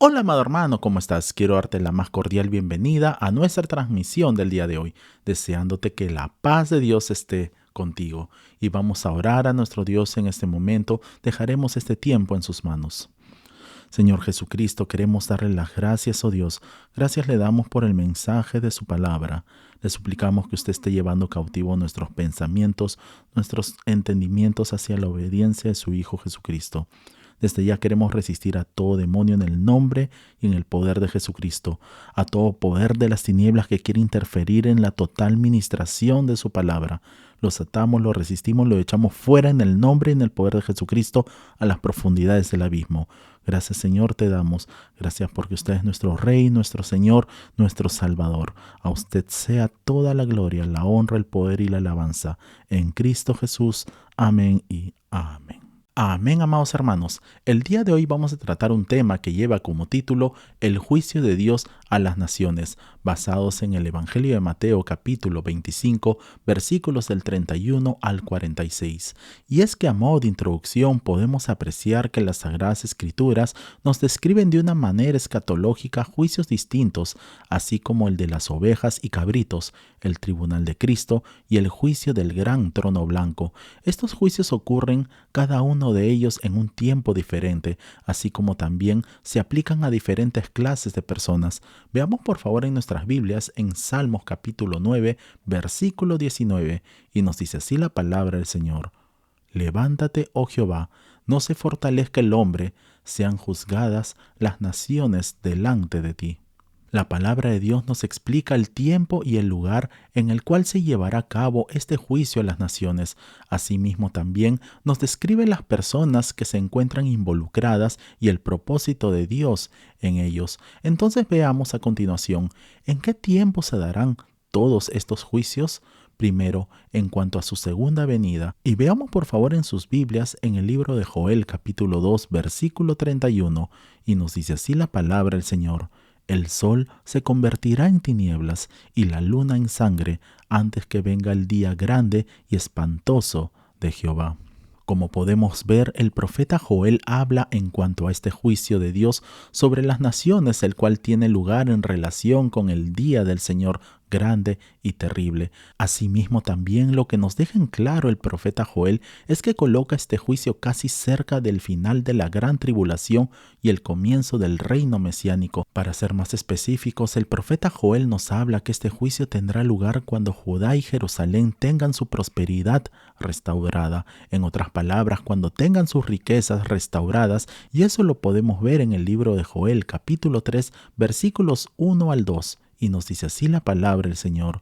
Hola, amado hermano, ¿cómo estás? Quiero darte la más cordial bienvenida a nuestra transmisión del día de hoy, deseándote que la paz de Dios esté contigo. Y vamos a orar a nuestro Dios en este momento. Dejaremos este tiempo en sus manos. Señor Jesucristo, queremos darle las gracias, oh Dios. Gracias le damos por el mensaje de su palabra. Le suplicamos que usted esté llevando cautivo nuestros pensamientos, nuestros entendimientos hacia la obediencia de su Hijo Jesucristo. Desde ya queremos resistir a todo demonio en el nombre y en el poder de Jesucristo, a todo poder de las tinieblas que quiere interferir en la total ministración de su palabra. Los atamos, los resistimos, lo echamos fuera en el nombre y en el poder de Jesucristo a las profundidades del abismo. Gracias, Señor, te damos. Gracias porque usted es nuestro Rey, nuestro Señor, nuestro Salvador. A usted sea toda la gloria, la honra, el poder y la alabanza. En Cristo Jesús. Amén y amén. Amén, amados hermanos. El día de hoy vamos a tratar un tema que lleva como título El juicio de Dios a las naciones, basados en el Evangelio de Mateo capítulo 25, versículos del 31 al 46. Y es que a modo de introducción podemos apreciar que las Sagradas Escrituras nos describen de una manera escatológica juicios distintos, así como el de las ovejas y cabritos, el tribunal de Cristo y el juicio del gran trono blanco. Estos juicios ocurren cada uno de ellos en un tiempo diferente, así como también se aplican a diferentes clases de personas. Veamos por favor en nuestras Biblias en Salmos capítulo 9, versículo 19, y nos dice así la palabra del Señor. Levántate, oh Jehová, no se fortalezca el hombre, sean juzgadas las naciones delante de ti. La palabra de Dios nos explica el tiempo y el lugar en el cual se llevará a cabo este juicio a las naciones. Asimismo también nos describe las personas que se encuentran involucradas y el propósito de Dios en ellos. Entonces veamos a continuación, ¿en qué tiempo se darán todos estos juicios? Primero, en cuanto a su segunda venida. Y veamos por favor en sus Biblias en el libro de Joel capítulo 2 versículo 31, y nos dice así la palabra del Señor. El sol se convertirá en tinieblas y la luna en sangre antes que venga el día grande y espantoso de Jehová. Como podemos ver, el profeta Joel habla en cuanto a este juicio de Dios sobre las naciones, el cual tiene lugar en relación con el día del Señor grande y terrible. Asimismo, también lo que nos deja en claro el profeta Joel es que coloca este juicio casi cerca del final de la gran tribulación y el comienzo del reino mesiánico. Para ser más específicos, el profeta Joel nos habla que este juicio tendrá lugar cuando Judá y Jerusalén tengan su prosperidad restaurada. En otras palabras, cuando tengan sus riquezas restauradas, y eso lo podemos ver en el libro de Joel capítulo 3 versículos 1 al 2. Y nos dice así la palabra del Señor.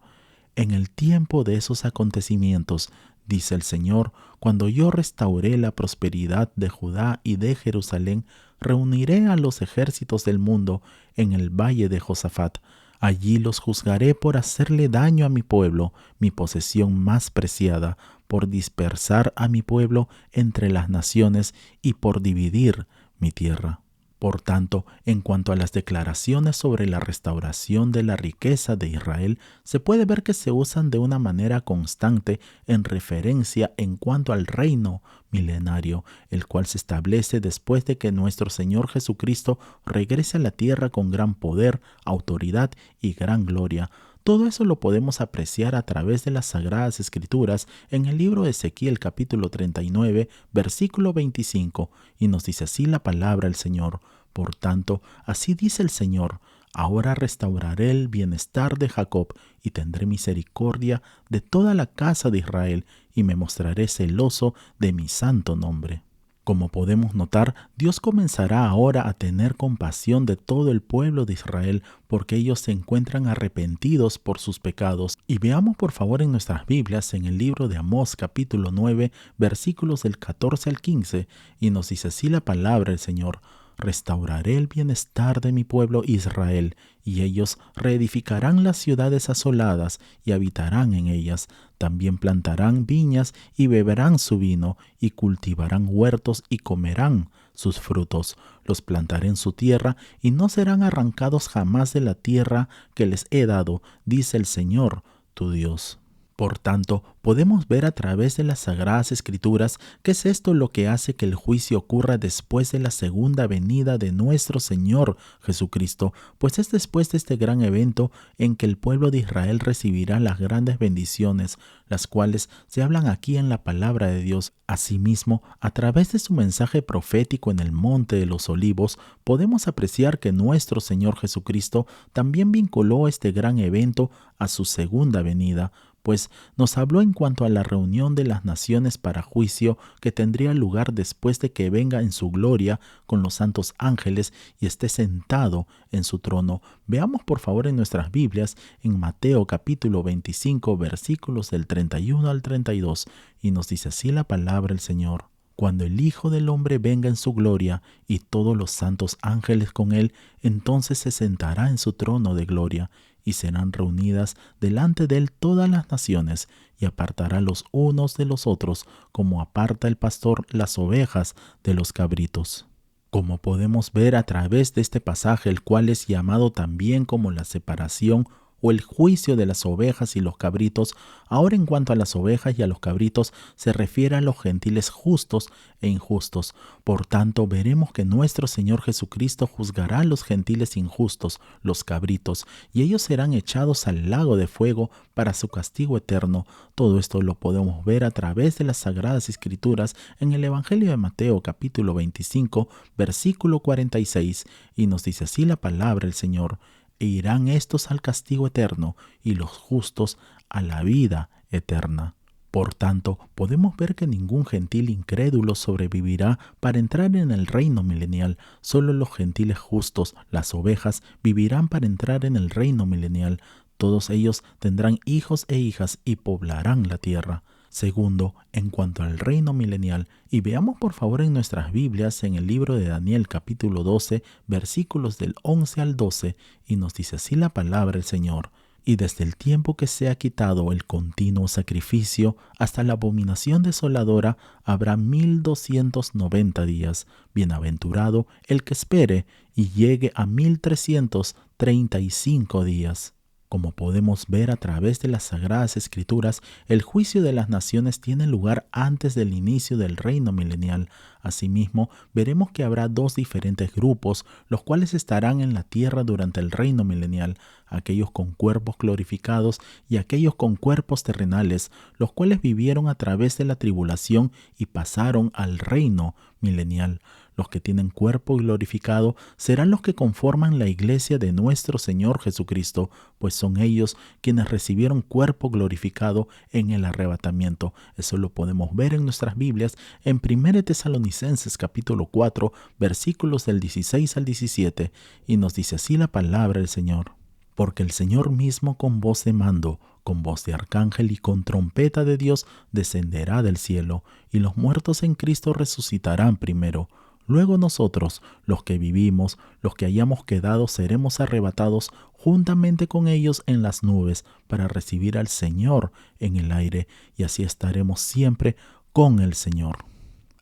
En el tiempo de esos acontecimientos, dice el Señor, cuando yo restauré la prosperidad de Judá y de Jerusalén, reuniré a los ejércitos del mundo en el valle de Josafat. Allí los juzgaré por hacerle daño a mi pueblo, mi posesión más preciada, por dispersar a mi pueblo entre las naciones y por dividir mi tierra. Por tanto, en cuanto a las declaraciones sobre la restauración de la riqueza de Israel, se puede ver que se usan de una manera constante en referencia en cuanto al reino milenario, el cual se establece después de que nuestro Señor Jesucristo regrese a la tierra con gran poder, autoridad y gran gloria. Todo eso lo podemos apreciar a través de las Sagradas Escrituras en el libro de Ezequiel capítulo 39, versículo 25, y nos dice así la palabra del Señor. Por tanto, así dice el Señor, ahora restauraré el bienestar de Jacob y tendré misericordia de toda la casa de Israel y me mostraré celoso de mi santo nombre. Como podemos notar, Dios comenzará ahora a tener compasión de todo el pueblo de Israel porque ellos se encuentran arrepentidos por sus pecados. Y veamos por favor en nuestras Biblias en el libro de Amós capítulo 9 versículos del 14 al 15 y nos dice así la palabra del Señor. Restauraré el bienestar de mi pueblo Israel, y ellos reedificarán las ciudades asoladas y habitarán en ellas. También plantarán viñas y beberán su vino, y cultivarán huertos y comerán sus frutos. Los plantaré en su tierra, y no serán arrancados jamás de la tierra que les he dado, dice el Señor, tu Dios. Por tanto, podemos ver a través de las Sagradas Escrituras que es esto lo que hace que el juicio ocurra después de la segunda venida de nuestro Señor Jesucristo, pues es después de este gran evento en que el pueblo de Israel recibirá las grandes bendiciones, las cuales se hablan aquí en la palabra de Dios. Asimismo, a través de su mensaje profético en el Monte de los Olivos, podemos apreciar que nuestro Señor Jesucristo también vinculó este gran evento a su segunda venida, pues nos habló en cuanto a la reunión de las naciones para juicio que tendría lugar después de que venga en su gloria con los santos ángeles y esté sentado en su trono. Veamos por favor en nuestras Biblias en Mateo capítulo 25 versículos del 31 al 32, y nos dice así la palabra del Señor. Cuando el Hijo del Hombre venga en su gloria y todos los santos ángeles con él, entonces se sentará en su trono de gloria, y serán reunidas delante de él todas las naciones, y apartará los unos de los otros, como aparta el pastor las ovejas de los cabritos. Como podemos ver a través de este pasaje, el cual es llamado también como la separación o el juicio de las ovejas y los cabritos, ahora en cuanto a las ovejas y a los cabritos se refiere a los gentiles justos e injustos. Por tanto, veremos que nuestro Señor Jesucristo juzgará a los gentiles injustos, los cabritos, y ellos serán echados al lago de fuego para su castigo eterno. Todo esto lo podemos ver a través de las Sagradas Escrituras en el Evangelio de Mateo capítulo 25, versículo 46, y nos dice así la palabra del Señor: e irán estos al castigo eterno y los justos a la vida eterna. Por tanto, podemos ver que ningún gentil incrédulo sobrevivirá para entrar en el reino milenial. Solo los gentiles justos, las ovejas, vivirán para entrar en el reino milenial. Todos ellos tendrán hijos e hijas y poblarán la tierra. Segundo, en cuanto al reino milenial, y veamos por favor en nuestras Biblias en el libro de Daniel capítulo 12, versículos del 11 al 12, y nos dice así la palabra del Señor: y desde el tiempo que se ha quitado el continuo sacrificio hasta la abominación desoladora habrá 1290 días. Bienaventurado el que espere y llegue a 1335 días. Como podemos ver a través de las Sagradas Escrituras, el juicio de las naciones tiene lugar antes del inicio del reino milenial. Asimismo, veremos que habrá dos diferentes grupos, los cuales estarán en la tierra durante el reino milenial: aquellos con cuerpos glorificados y aquellos con cuerpos terrenales, los cuales vivieron a través de la tribulación y pasaron al reino milenial. Los que tienen cuerpo glorificado serán los que conforman la iglesia de nuestro Señor Jesucristo, pues son ellos quienes recibieron cuerpo glorificado en el arrebatamiento. Eso lo podemos ver en nuestras Biblias en 1 Tesalonicenses capítulo 4, versículos del 16 al 17, y nos dice así la palabra del Señor: porque el Señor mismo con voz de mando, con voz de arcángel y con trompeta de Dios descenderá del cielo, y los muertos en Cristo resucitarán primero. Luego nosotros, los que vivimos, los que hayamos quedado, seremos arrebatados juntamente con ellos en las nubes para recibir al Señor en el aire, y así estaremos siempre con el Señor.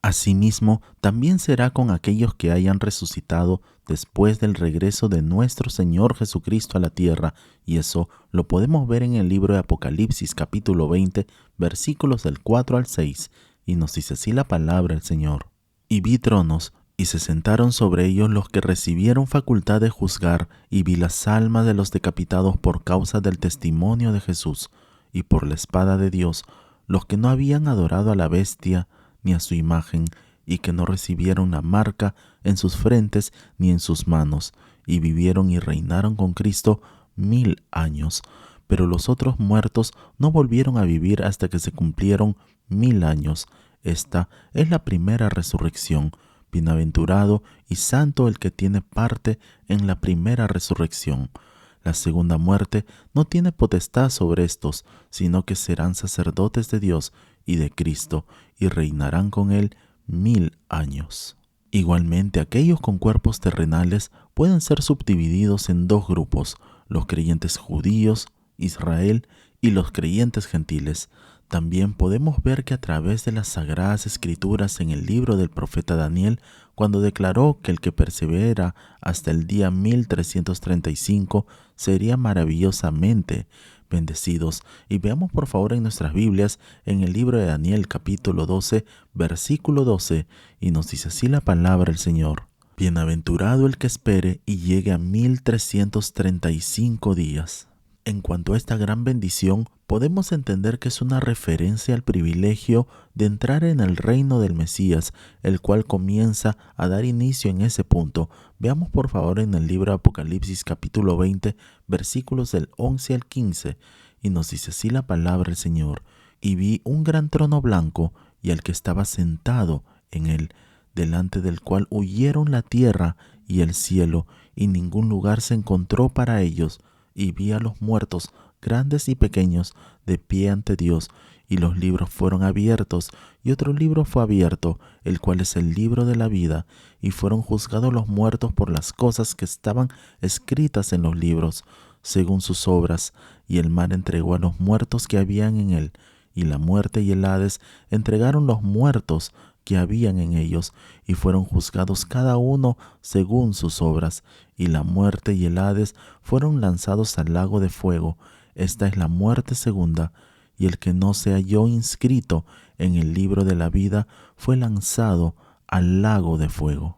Asimismo, también será con aquellos que hayan resucitado después del regreso de nuestro Señor Jesucristo a la tierra, y eso lo podemos ver en el libro de Apocalipsis capítulo 20, versículos del 4 al 6, y nos dice así la palabra del Señor: y vi tronos, y se sentaron sobre ellos los que recibieron facultad de juzgar, y vi las almas de los decapitados por causa del testimonio de Jesús, y por la espada de Dios, los que no habían adorado a la bestia, ni a su imagen, y que no recibieron la marca en sus frentes ni en sus manos, y vivieron y reinaron con Cristo 1000 años. Pero los otros muertos no volvieron a vivir hasta que se cumplieron 1000 años. Esta es la primera resurrección. Bienaventurado y santo el que tiene parte en la primera resurrección. La segunda muerte no tiene potestad sobre estos, sino que serán sacerdotes de Dios y de Cristo, y reinarán con él 1000 años. Igualmente, aquellos con cuerpos terrenales pueden ser subdivididos en dos grupos: los creyentes judíos, Israel, y los creyentes gentiles. También podemos ver que a través de las Sagradas Escrituras en el libro del profeta Daniel, cuando declaró que el que persevera hasta el día 1335 sería maravillosamente bendecidos. Y veamos por favor en nuestras Biblias, en el libro de Daniel capítulo 12, versículo 12, y nos dice así la palabra del Señor. Bienaventurado el que espere y llegue a 1335 días. En cuanto a esta gran bendición, podemos entender que es una referencia al privilegio de entrar en el reino del Mesías, el cual comienza a dar inicio en ese punto. Veamos por favor en el libro de Apocalipsis capítulo 20, versículos del 11 al 15, y nos dice así la palabra del Señor. Y vi un gran trono blanco y al que estaba sentado en él, delante del cual huyeron la tierra y el cielo, y ningún lugar se encontró para ellos. Y vi a los muertos, grandes y pequeños, de pie ante Dios, y los libros fueron abiertos, y otro libro fue abierto, el cual es el libro de la vida, y fueron juzgados los muertos por las cosas que estaban escritas en los libros, según sus obras, y el mar entregó a los muertos que habían en él, y la muerte y el Hades entregaron los muertos que habían en ellos, y fueron juzgados cada uno según sus obras, y la muerte y el Hades fueron lanzados al lago de fuego. Esta es la muerte segunda, y el que no se halló inscrito en el libro de la vida fue lanzado al lago de fuego.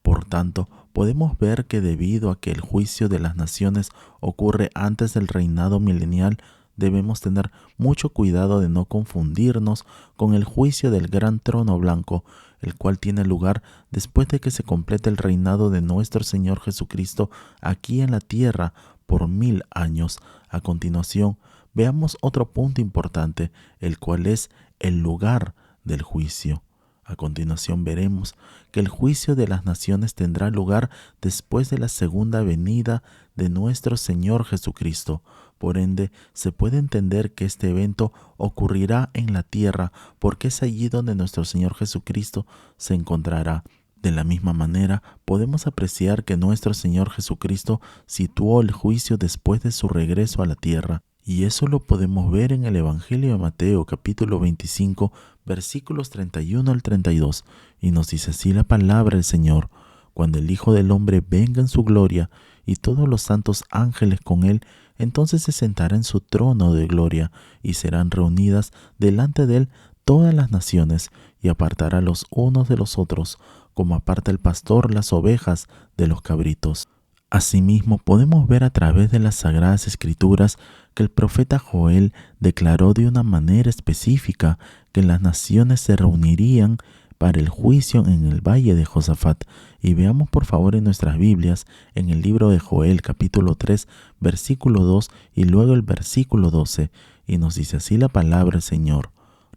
Por tanto, podemos ver que debido a que el juicio de las naciones ocurre antes del reinado milenial, debemos tener mucho cuidado de no confundirnos con el juicio del gran trono blanco, el cual tiene lugar después de que se complete el reinado de nuestro Señor Jesucristo aquí en la tierra por 1000 años. A continuación, veamos otro punto importante, el cual es el lugar del juicio. A continuación veremos que el juicio de las naciones tendrá lugar después de la segunda venida de nuestro Señor Jesucristo. Por ende, se puede entender que este evento ocurrirá en la tierra porque es allí donde nuestro Señor Jesucristo se encontrará. De la misma manera, podemos apreciar que nuestro Señor Jesucristo situó el juicio después de su regreso a la tierra. Y eso lo podemos ver en el Evangelio de Mateo, capítulo 25, versículos 31 al 32. Y nos dice así la palabra del Señor. Cuando el Hijo del Hombre venga en su gloria, y todos los santos ángeles con él, entonces se sentará en su trono de gloria, y serán reunidas delante de él todas las naciones, y apartará los unos de los otros, como aparta el pastor las ovejas de los cabritos. Asimismo, podemos ver a través de las Sagradas Escrituras que el profeta Joel declaró de una manera específica que las naciones se reunirían para el juicio en el valle de Josafat. Y veamos por favor en nuestras Biblias, en el libro de Joel capítulo 3, versículo 2 y luego el versículo 12, y nos dice así la palabra del Señor.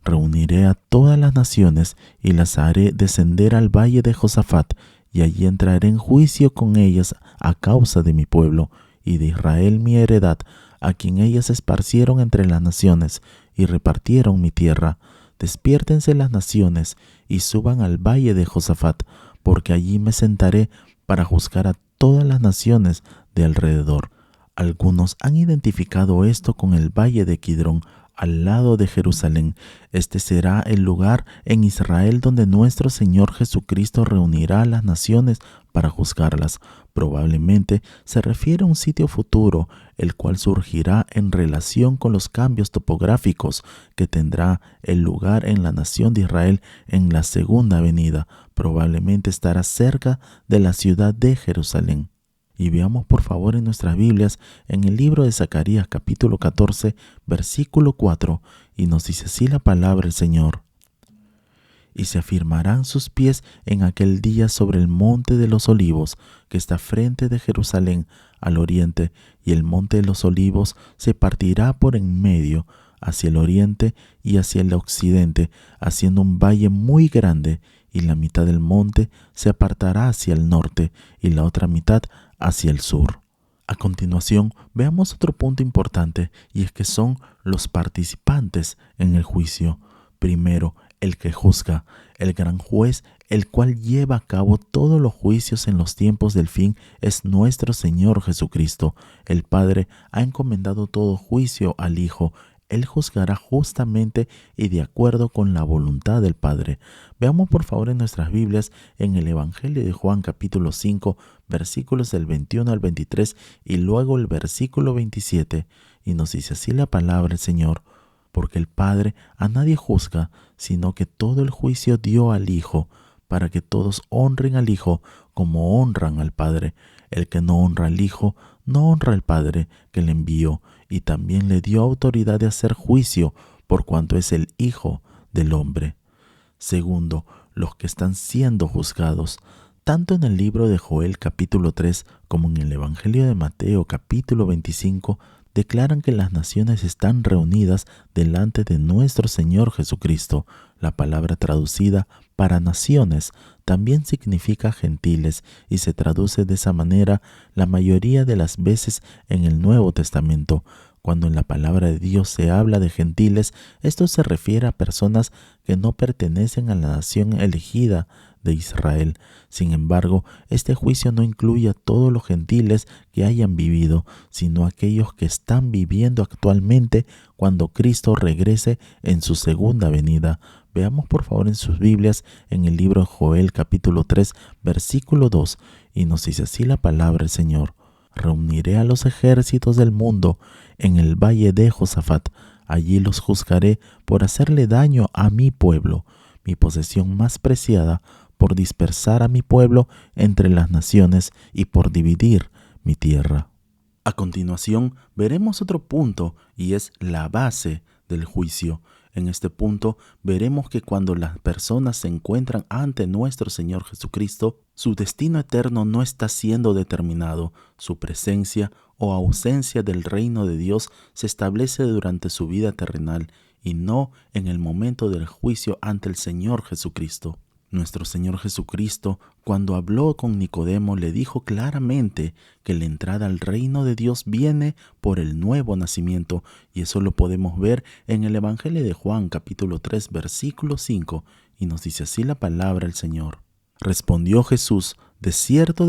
Reuniré a todas las naciones y las haré descender al valle de Josafat, y allí entraré en juicio con ellas a causa de mi pueblo y de Israel mi heredad, a quien ellas esparcieron entre las naciones y repartieron mi tierra. Despiértense las naciones y suban al valle de Josafat, porque allí me sentaré para juzgar a todas las naciones de alrededor. Algunos han identificado esto con el valle de Kidrón, al lado de Jerusalén. Este será el lugar en Israel donde nuestro Señor Jesucristo reunirá a las naciones para juzgarlas. Probablemente se refiere a un sitio futuro, el cual surgirá en relación con los cambios topográficos que tendrá el lugar en la nación de Israel en la segunda venida. Probablemente estará cerca de la ciudad de Jerusalén. Y veamos por favor en nuestras Biblias, en el libro de Zacarías capítulo 14, versículo 4, y nos dice así la palabra del Señor. Y se afirmarán sus pies en aquel día sobre el monte de los olivos, que está frente de Jerusalén al oriente, y el monte de los olivos se partirá por en medio, hacia el oriente y hacia el occidente, haciendo un valle muy grande, y la mitad del monte se apartará hacia el norte, y la otra mitad hacia el sur. A continuación, veamos otro punto importante, y es que son los participantes en el juicio. Primero, el que juzga, el gran juez, el cual lleva a cabo todos los juicios en los tiempos del fin, es nuestro Señor Jesucristo. El Padre ha encomendado todo juicio al Hijo. Él juzgará justamente y de acuerdo con la voluntad del Padre. Veamos por favor en nuestras Biblias en el Evangelio de Juan capítulo 5, versículos del 21 al 23 y luego el versículo 27. Y nos dice así la palabra del Señor: porque el Padre a nadie juzga, sino que todo el juicio dio al Hijo, para que todos honren al Hijo como honran al Padre. El que no honra al Hijo, no honra al Padre que le envió, y también le dio autoridad de hacer juicio, por cuanto es el Hijo del hombre. Segundo, los que están siendo juzgados. Tanto en el libro de Joel capítulo 3 como en el Evangelio de Mateo capítulo 25, declaran que las naciones están reunidas delante de nuestro Señor Jesucristo. La palabra traducida para naciones también significa gentiles y se traduce de esa manera la mayoría de las veces en el Nuevo Testamento. Cuando en la palabra de Dios se habla de gentiles, esto se refiere a personas que no pertenecen a la nación elegida de Israel. Sin embargo, este juicio no incluye a todos los gentiles que hayan vivido, sino a aquellos que están viviendo actualmente cuando Cristo regrese en su segunda venida. Veamos por favor en sus Biblias en el libro de Joel capítulo 3 versículo 2 y nos dice así la palabra del Señor: reuniré a los ejércitos del mundo en el valle de Josafat. Allí los juzgaré por hacerle daño a mi pueblo, mi posesión más preciada, por dispersar a mi pueblo entre las naciones y por dividir mi tierra. A continuación, veremos otro punto y es la base del juicio. En este punto veremos que cuando las personas se encuentran ante nuestro Señor Jesucristo, su destino eterno no está siendo determinado. Su presencia o ausencia del reino de Dios se establece durante su vida terrenal y no en el momento del juicio ante el Señor Jesucristo. Nuestro Señor Jesucristo, cuando habló con Nicodemo, le dijo claramente que la entrada al reino de Dios viene por el nuevo nacimiento, y eso lo podemos ver en el Evangelio de Juan capítulo 3 versículo 5, y nos dice así la palabra del Señor. Respondió Jesús: de cierto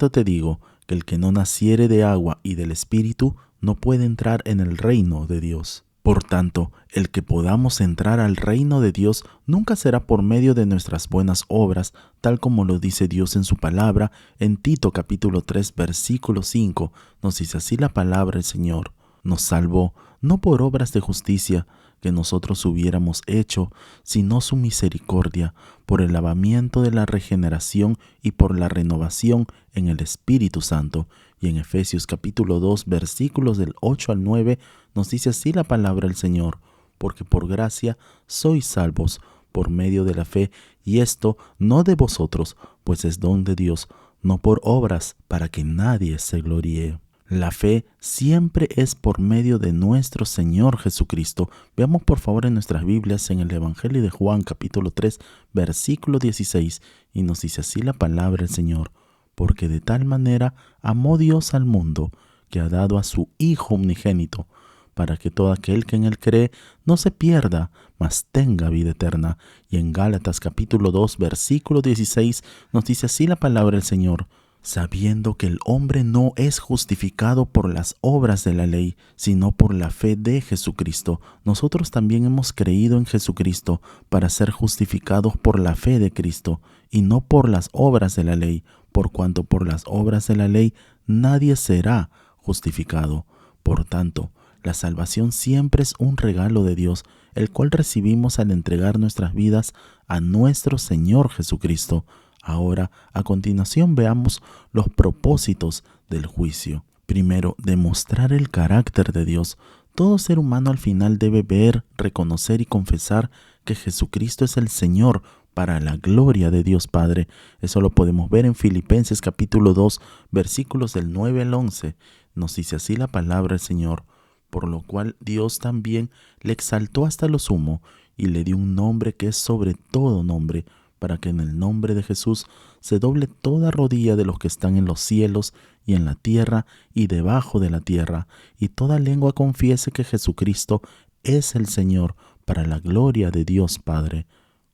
te digo, que el que no naciere de agua y del Espíritu no puede entrar en el reino de Dios. Por tanto, el que podamos entrar al reino de Dios nunca será por medio de nuestras buenas obras, tal como lo dice Dios en su palabra. En Tito capítulo 3 versículo 5 nos dice así la palabra del Señor: nos salvó no por obras de justicia que nosotros hubiéramos hecho, sino su misericordia, por el lavamiento de la regeneración y por la renovación en el Espíritu Santo. Y en Efesios capítulo 2 versículos del 8 al 9 nos dice así la palabra del Señor: porque por gracia sois salvos por medio de la fe, y esto no de vosotros, pues es don de Dios, no por obras, para que nadie se gloríe. La fe siempre es por medio de nuestro Señor Jesucristo. Veamos por favor en nuestras Biblias en el Evangelio de Juan capítulo 3 versículo 16 y nos dice así la palabra del Señor: porque de tal manera amó Dios al mundo, que ha dado a su Hijo unigénito, para que todo aquel que en él cree no se pierda, mas tenga vida eterna. Y en Gálatas capítulo 2 versículo 16 nos dice así la palabra del Señor: sabiendo que el hombre no es justificado por las obras de la ley, sino por la fe de Jesucristo. Nosotros también hemos creído en Jesucristo para ser justificados por la fe de Cristo, y no por las obras de la ley, por cuanto por las obras de la ley nadie será justificado. Por tanto, la salvación siempre es un regalo de Dios, el cual recibimos al entregar nuestras vidas a nuestro Señor Jesucristo. Ahora, a continuación, veamos los propósitos del juicio. Primero, demostrar el carácter de Dios. Todo ser humano al final debe ver, reconocer y confesar que Jesucristo es el Señor para la gloria de Dios Padre. Eso lo podemos ver en Filipenses capítulo 2, versículos del 9 al 11. Nos dice así la palabra del Señor: por lo cual Dios también le exaltó hasta lo sumo y le dio un nombre que es sobre todo nombre, para que en el nombre de Jesús se doble toda rodilla de los que están en los cielos y en la tierra y debajo de la tierra, y toda lengua confiese que Jesucristo es el Señor, para la gloria de Dios Padre.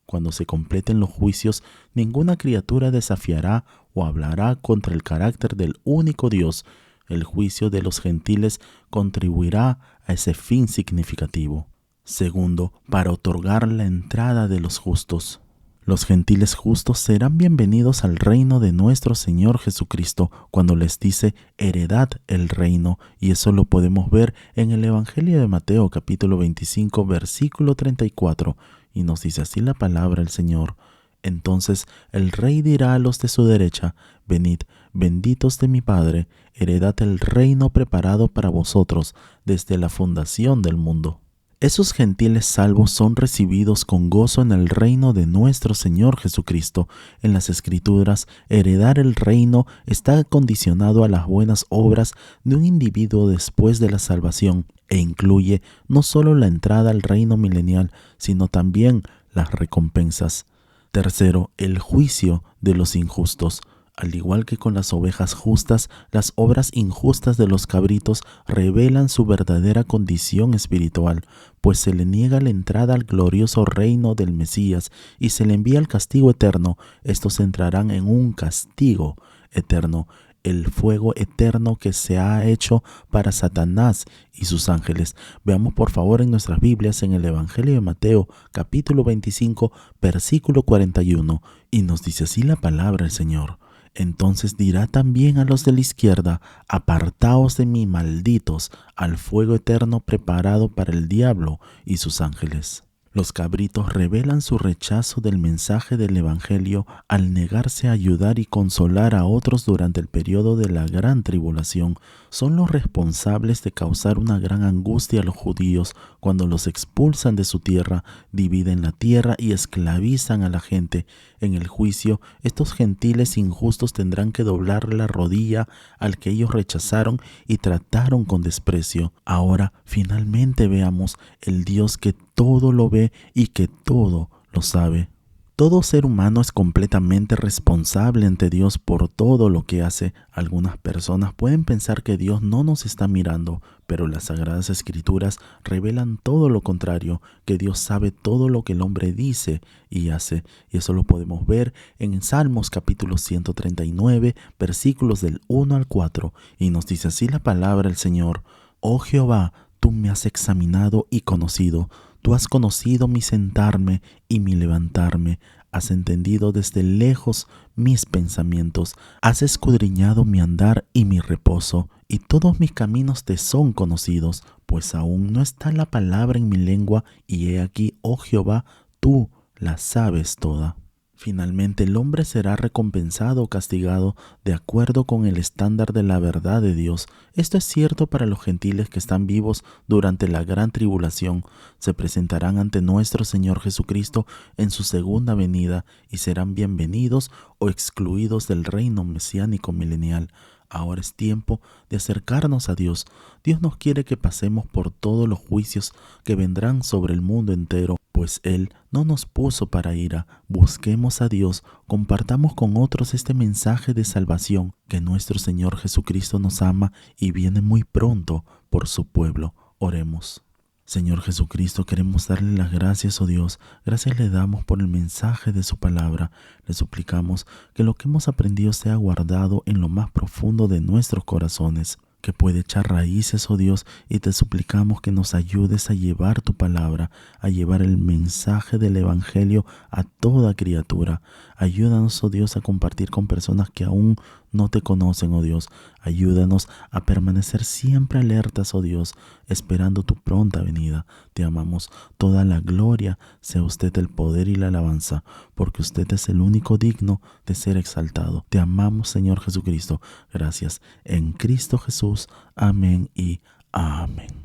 Cuando se completen los juicios, ninguna criatura desafiará o hablará contra el carácter del único Dios. El juicio de los gentiles contribuirá a ese fin significativo. Segundo, para otorgar la entrada de los justos. Los gentiles justos serán bienvenidos al reino de nuestro Señor Jesucristo cuando les dice heredad el reino, y eso lo podemos ver en el Evangelio de Mateo capítulo 25 versículo 34, y nos dice así la palabra del Señor. Entonces el rey dirá a los de su derecha: venid, benditos de mi Padre, heredad el reino preparado para vosotros desde la fundación del mundo. Esos gentiles salvos son recibidos con gozo en el reino de nuestro Señor Jesucristo. En las Escrituras, heredar el reino está condicionado a las buenas obras de un individuo después de la salvación e incluye no solo la entrada al reino milenial, sino también las recompensas. Tercero, el juicio de los injustos. Al igual que con las ovejas justas, las obras injustas de los cabritos revelan su verdadera condición espiritual, pues se le niega la entrada al glorioso reino del Mesías y se le envía el castigo eterno. Estos entrarán en un castigo eterno, el fuego eterno que se ha hecho para Satanás y sus ángeles. Veamos por favor en nuestras Biblias en el Evangelio de Mateo, capítulo 25, versículo 41, y nos dice así la palabra del Señor. Entonces dirá también a los de la izquierda: apartaos de mí, malditos, al fuego eterno preparado para el diablo y sus ángeles. Los cabritos revelan su rechazo del mensaje del Evangelio al negarse a ayudar y consolar a otros durante el periodo de la gran tribulación. Son los responsables de causar una gran angustia a los judíos cuando los expulsan de su tierra, dividen la tierra y esclavizan a la gente. En el juicio, estos gentiles injustos tendrán que doblar la rodilla al que ellos rechazaron y trataron con desprecio. Ahora, finalmente veamos el Dios que todo lo ve y que todo lo sabe. Todo ser humano es completamente responsable ante Dios por todo lo que hace. Algunas personas pueden pensar que Dios no nos está mirando, pero las Sagradas Escrituras revelan todo lo contrario, que Dios sabe todo lo que el hombre dice y hace. Y eso lo podemos ver en Salmos capítulo 139, versículos del 1 al 4. Y nos dice así la palabra del Señor: Oh Jehová, tú me has examinado y conocido. Tú has conocido mi sentarme y mi levantarme. Has entendido desde lejos mis pensamientos. Has escudriñado mi andar y mi reposo. Y todos mis caminos te son conocidos, pues aún no está la palabra en mi lengua. Y he aquí, oh Jehová, tú la sabes toda. Finalmente el hombre será recompensado o castigado de acuerdo con el estándar de la verdad de Dios. Esto es cierto para los gentiles que están vivos durante la gran tribulación. Se presentarán ante nuestro Señor Jesucristo en su segunda venida y serán bienvenidos o excluidos del reino mesiánico milenial. Ahora es tiempo de acercarnos a Dios. Dios nos quiere que pasemos por todos los juicios que vendrán sobre el mundo entero, pues Él no nos puso para ira. Busquemos a Dios, compartamos con otros este mensaje de salvación, que nuestro Señor Jesucristo nos ama y viene muy pronto por su pueblo. Oremos. Señor Jesucristo, queremos darle las gracias, oh Dios. Gracias le damos por el mensaje de su palabra. Le suplicamos que lo que hemos aprendido sea guardado en lo más profundo de nuestros corazones, que puede echar raíces, oh Dios, y te suplicamos que nos ayudes a llevar tu palabra, a llevar el mensaje del Evangelio a toda criatura. Ayúdanos, oh Dios, a compartir con personas que aún no te conocen, oh Dios. Ayúdanos a permanecer siempre alertas, oh Dios, esperando tu pronta venida. Te amamos. Toda la gloria sea usted el poder y la alabanza, porque usted es el único digno de ser exaltado. Te amamos, Señor Jesucristo. Gracias. En Cristo Jesús. Amén y amén.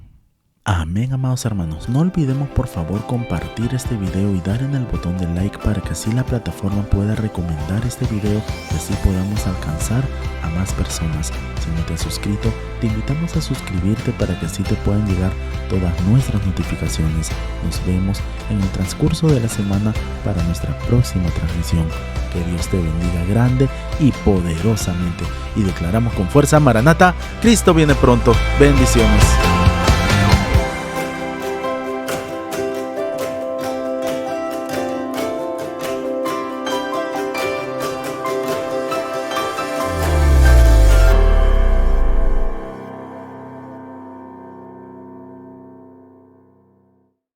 Amén, amados hermanos. No olvidemos por favor compartir este video y dar en el botón de like para que así la plataforma pueda recomendar este video y así podamos alcanzar a más personas. Si no te has suscrito, te invitamos a suscribirte para que así te puedan llegar todas nuestras notificaciones. Nos vemos en el transcurso de la semana para nuestra próxima transmisión. Que Dios te bendiga grande y poderosamente. Y declaramos con fuerza: Maranata, Cristo viene pronto. Bendiciones.